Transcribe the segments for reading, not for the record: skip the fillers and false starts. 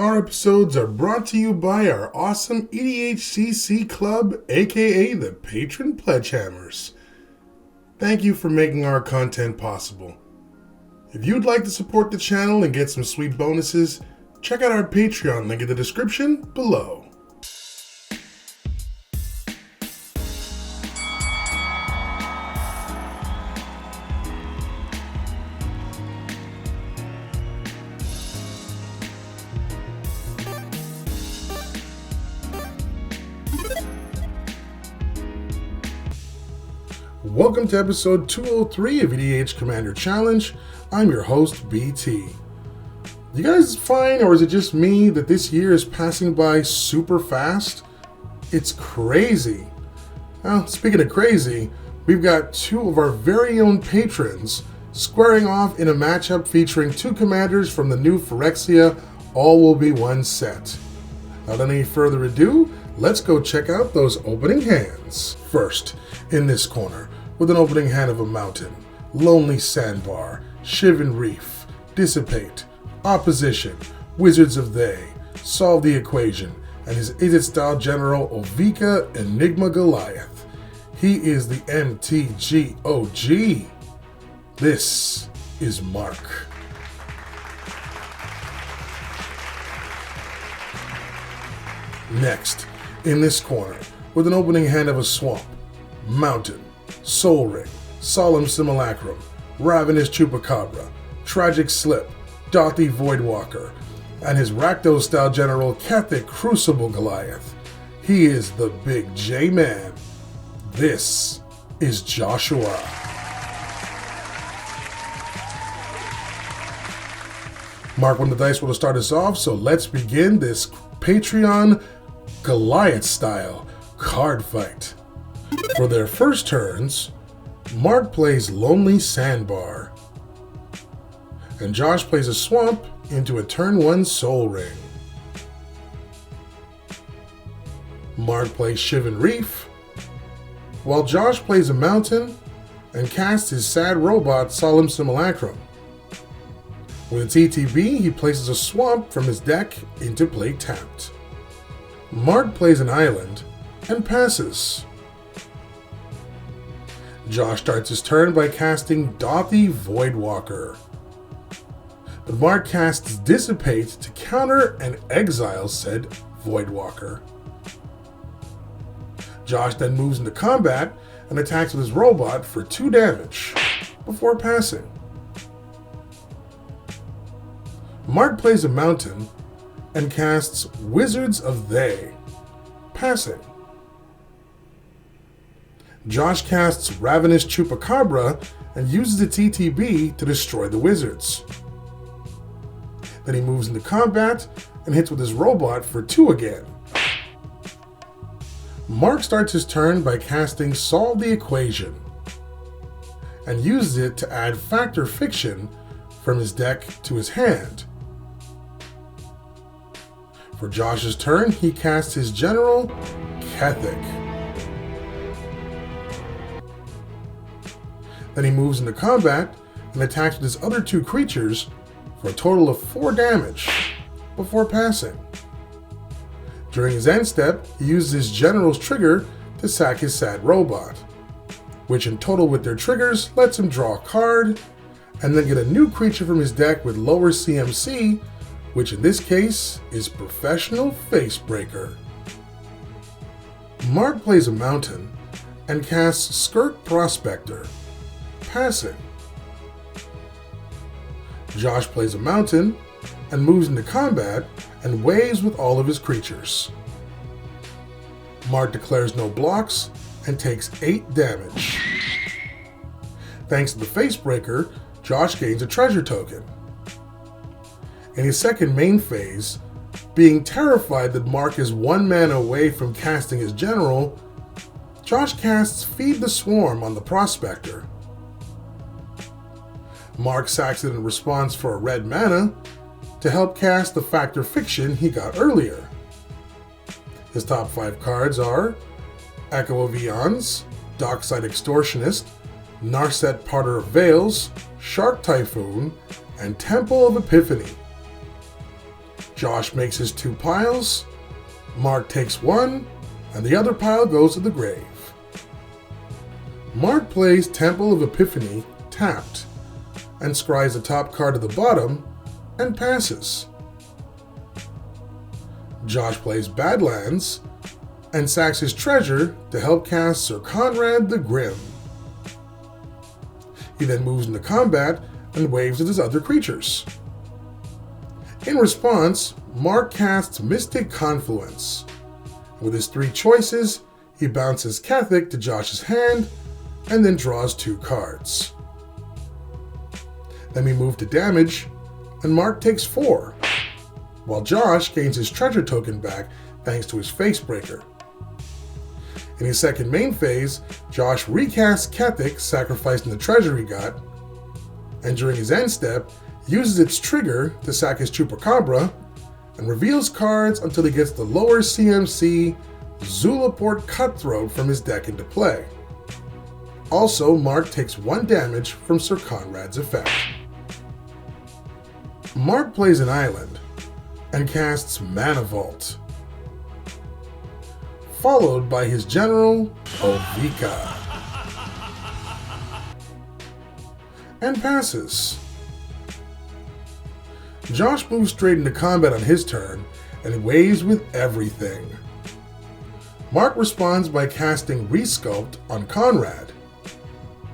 Our episodes are brought to you by our awesome EDHCC Club, aka the Patron Pledgehammers. Thank you for making our content possible. If you'd like to support the channel and get some sweet bonuses, check out our Patreon link in the description below. Welcome to episode 203 of EDH Commander Challenge. I'm your host, BT. You guys find, or is it just me, that this year is passing by super fast? It's crazy. Well, speaking of crazy, we've got two of our very own patrons squaring off in a matchup featuring two commanders from the new Phyrexia, all will be one set. Without any further ado, let's go check out those opening hands. First, in this corner, with an opening hand of a mountain, Lonely Sandbar, Shivan Reef, Dissipate, Opposition, Wizards of They, Solve the Equation, and his Izzet style general Ovika Enigma Goliath. He is the MTG OG. This is Mark. Next, in this corner, with an opening hand of a swamp, mountain, Soul Ring, Solemn Simulacrum, Ravenous Chupacabra, Tragic Slip, Dothy Voidwalker, and his Rakdos style general Kethek Crucible Goliath. He is the Big J-Man. This is Joshua. Mark won the dice roll to start us off, so let's begin this Patreon Goliath style card fight. For their first turns, Mark plays Lonely Sandbar, and Josh plays a swamp into a turn 1 Soul Ring. Mark plays Shivan Reef, while Josh plays a mountain and casts his sad robot Solemn Simulacrum. With its ETB, he places a swamp from his deck into play tapped. Mark plays an island and passes. Josh starts his turn by casting Dothy Voidwalker, but Mark casts Dissipate to counter and exile said Voidwalker. Josh then moves into combat and attacks with his robot for 2 damage, before passing. Mark plays a mountain and casts Wizards of They, passing. Josh casts Ravenous Chupacabra and uses its ETB to destroy the wizards. Then he moves into combat and hits with his robot for 2 again. Mark starts his turn by casting Solve the Equation and uses it to add Factor Fiction from his deck to his hand. For Josh's turn, he casts his general, Kethek. Then he moves into combat and attacks with his other 2 creatures for a total of 4 damage, before passing. During his end step, he uses his general's trigger to sack his sad robot, which in total with their triggers lets him draw a card, and then get a new creature from his deck with lower CMC, which in this case is Professional Facebreaker. Mark plays a mountain and casts Skirt Prospector, passing. Josh plays a mountain and moves into combat and waves with all of his creatures. Mark declares no blocks and takes 8 damage. Thanks to the Facebreaker, Josh gains a treasure token. In his second main phase, being terrified that Mark is 1 mana away from casting his general, Josh casts Feed the Swarm on the Prospector. Mark sacks it in response for a red mana to help cast the Factor Fiction he got earlier. His top 5 cards are Echo of Eons, Dockside Extortionist, Narset Parter of Veils, Shark Typhoon, and Temple of Epiphany. Josh makes his 2 piles, Mark takes 1, and the other pile goes to the grave. Mark plays Temple of Epiphany tapped, and scries the top card to the bottom, and passes. Josh plays Badlands, and sacks his treasure to help cast Sir Conrad the Grim. He then moves into combat and waves at his other creatures. In response, Mark casts Mystic Confluence. With his 3 choices, he bounces Kethek to Josh's hand, and then draws 2 cards. Then we move to damage, and Mark takes 4, while Josh gains his treasure token back thanks to his Facebreaker. In his second main phase, Josh recasts Kethek, sacrificing the treasure he got, and during his end step, uses its trigger to sack his Chupacabra, and reveals cards until he gets the lower CMC Zulaport Cutthroat from his deck into play. Also, Mark takes 1 damage from Sir Conrad's effect. Mark plays an island, and casts Mana Vault, followed by his general, Ovika, and passes. Josh moves straight into combat on his turn, and waves with everything. Mark responds by casting Resculpt on Conrad,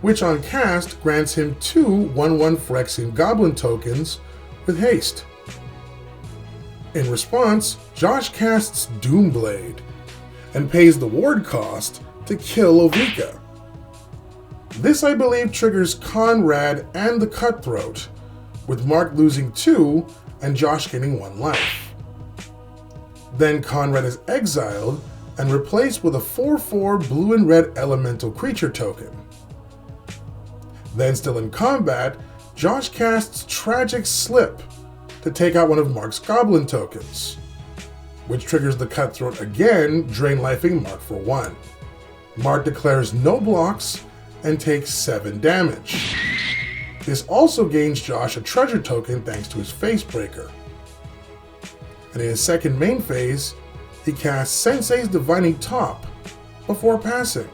which on cast grants him 2 1/1 Phyrexian Goblin tokens with haste. In response, Josh casts Doomblade, and pays the ward cost to kill Ovika. This, I believe, triggers Conrad and the Cutthroat, with Mark losing 2 and Josh getting 1 life. Then Conrad is exiled and replaced with a 4/4 blue and red elemental creature token. Then, still in combat, Josh casts Tragic Slip to take out one of Mark's Goblin tokens, which triggers the Cutthroat again, drain lifing Mark for 1. Mark declares no blocks and takes 7 damage. This also gains Josh a treasure token thanks to his Facebreaker. And in his second main phase, he casts Sensei's Divining Top before passing.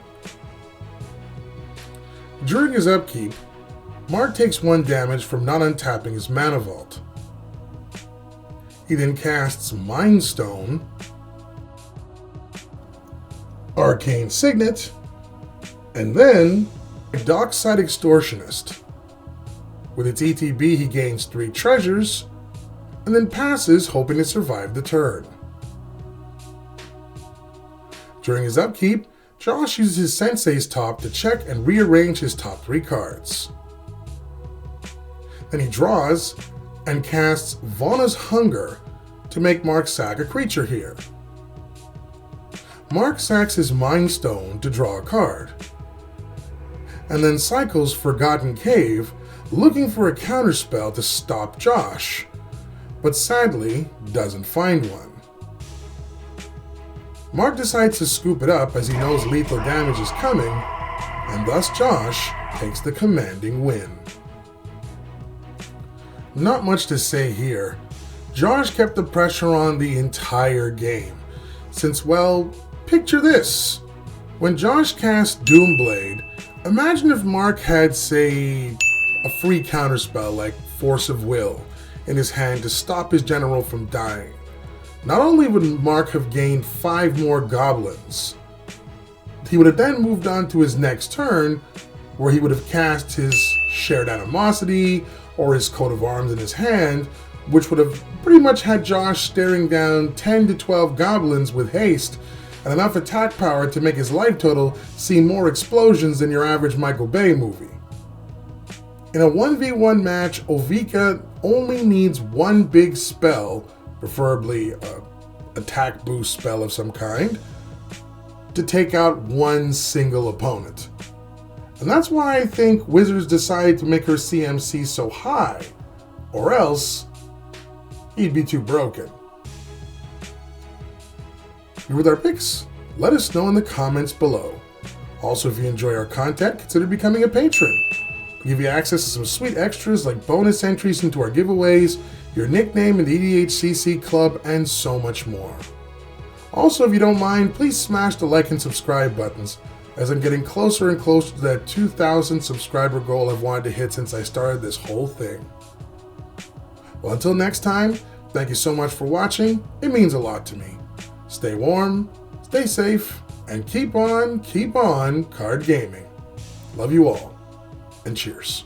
During his upkeep, Mark takes 1 damage from not untapping his Mana Vault. He then casts Mind Stone, Arcane Signet, and then Dockside Extortionist. With its ETB, he gains 3 treasures, and then passes, hoping to survive the turn. During his upkeep, Josh uses his Sensei's Top to check and rearrange his top 3 cards. Then he draws and casts Vana's Hunger to make Mark sack a creature here. Mark sacks his Mind Stone to draw a card, and then cycles Forgotten Cave, looking for a counterspell to stop Josh, but sadly doesn't find one. Mark decides to scoop it up as he knows lethal damage is coming, and thus Josh takes the commanding win. Not much to say here. Josh kept the pressure on the entire game, since, well, picture this. When Josh cast Doomblade, imagine if Mark had, say, a free counterspell like Force of Will in his hand to stop his general from dying. Not only would Mark have gained 5 more goblins, he would have then moved on to his next turn, where he would have cast his Shared Animosity or his Coat of Arms in his hand, which would have pretty much had Josh staring down 10 to 12 goblins with haste and enough attack power to make his life total see more explosions than your average Michael Bay movie. In a 1v1 match, Ovika only needs 1 big spell, preferably an attack boost spell of some kind, to take out 1 single opponent. And that's why I think Wizards decided to make her CMC so high, or else he'd be too broken. Here with our picks, let us know in the comments below. Also, if you enjoy our content, consider becoming a patron. We give you access to some sweet extras like bonus entries into our giveaways, your nickname in the EDHCC club, and so much more. Also, if you don't mind, please smash the like and subscribe buttons, as I'm getting closer and closer to that 2,000 subscriber goal I've wanted to hit since I started this whole thing. Well, until next time, thank you so much for watching. It means a lot to me. Stay warm, stay safe, and keep on card gaming. Love you all, and cheers.